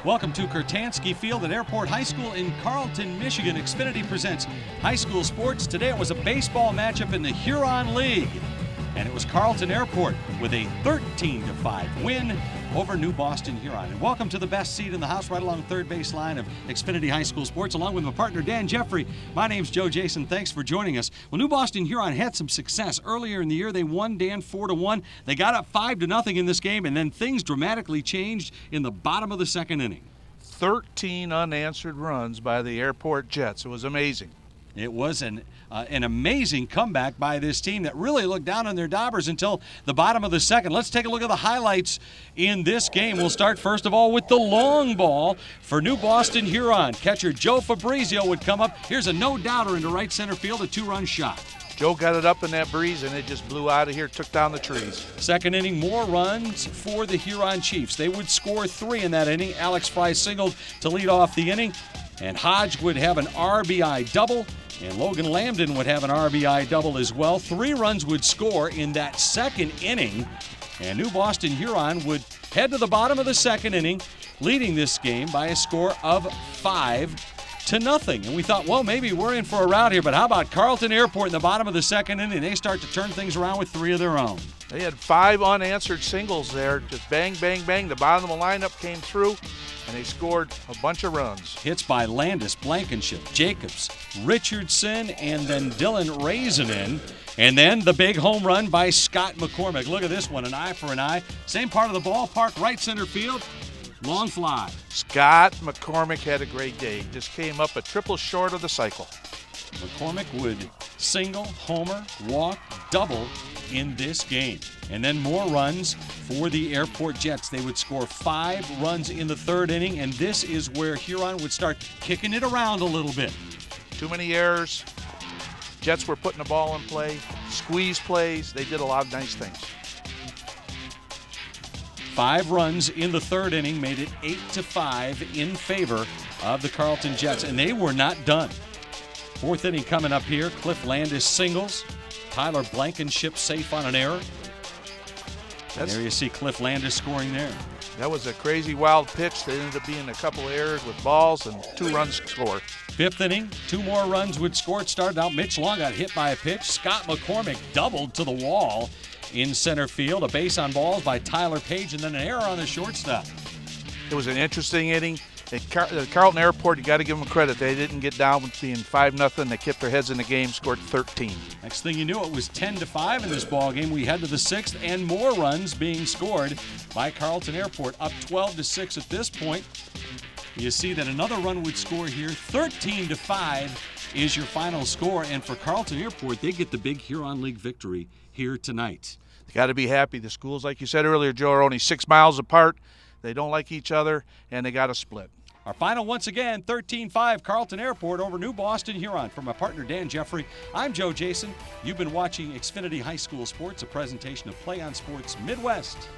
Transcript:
Welcome to Kurtansky Field at Airport High School in Carleton, Michigan. Xfinity presents high school sports. Today it was a baseball matchup in the Huron League, and it was Carleton Airport with a 13-5 win over New Boston Huron. And welcome to the best seat in the house, right along the third base line of Xfinity High School Sports, along with my partner Dan Jeffrey. My name's Joe Jason. Thanks for joining us. Well, New Boston Huron had some success earlier in the year. They won, Dan, 4-1. They got up 5-0 in this game, and then things dramatically changed in the bottom of the second inning. 13 unanswered runs by the Airport Jets. It was amazing. It was an amazing comeback by this team that really looked down on their daubers until the bottom of the second. Let's take a look at the highlights in this game. We'll start first of all with the long ball for New Boston Huron. Catcher Joe Fabrizio would come up. Here's a no-doubter into right center field, a two-run shot. Joe got it up in that breeze, and it just blew out of here, took down the trees. Second inning, more runs for the Huron Chiefs. They would score 3 in that inning. Alex Fry singled to lead off the inning, and Hodge would have an RBI double, and Logan Lambden would have an RBI double as well. 3 runs would score in that second inning, and New Boston Huron would head to the bottom of the second inning, leading this game by a score of 5-0. And we thought, well, maybe we're in for a rout here, but how about Carleton Airport in the bottom of the second inning? They start to turn things around with 3 of their own. They had 5 unanswered singles there, just bang, bang, bang. The bottom of the lineup came through, and they scored a bunch of runs. Hits by Landis, Blankenship, Jacobs, Richardson, and then Dylan Raisinin. And then the big home run by Scott McCormick. Look at this one, an eye for an eye. Same part of the ballpark, right center field. Long fly. Scott McCormick had a great day. Just came up a triple short of the cycle. McCormick would single, homer, walk, double in this game. And then more runs for the Airport Jets. They would score 5 runs in the third inning, and this is where Huron would start kicking it around a little bit. Too many errors. Jets were putting the ball in play, squeeze plays. They did a lot of nice things. 5 runs in the third inning made it 8-5 in favor of the Carleton Jets, and they were not done. Fourth inning coming up here. Cliff Landis singles. Tyler Blankenship safe on an error. And there you see Cliff Landis scoring there. That was a crazy wild pitch. There ended up being a couple of errors with balls and 2 runs scored. Fifth inning, 2 more runs would score. It started out, Mitch Long got hit by a pitch. Scott McCormick doubled to the wall in center field. A base on balls by Tyler Page, and then an error on the shortstop. It was an interesting inning. At Carleton Airport, you got to give them credit. They didn't get down with being 5-0. They kept their heads in the game, scored 13. Next thing you knew, it was 10-5 in this ball game. We head to the 6th, and more runs being scored by Carleton Airport, up 12-6 at this point. You see that another run would score here. 13-5 is your final score, and for Carleton Airport, they get the big Huron League victory here tonight. They got to be happy. The schools, like you said earlier, Joe, are only 6 miles apart. They don't like each other, and they got to split. Our final, once again, 13-5 Carleton Airport over New Boston Huron. For my partner Dan Jeffrey, I'm Joe Jason. You've been watching Xfinity High School Sports, a presentation of Play on Sports Midwest.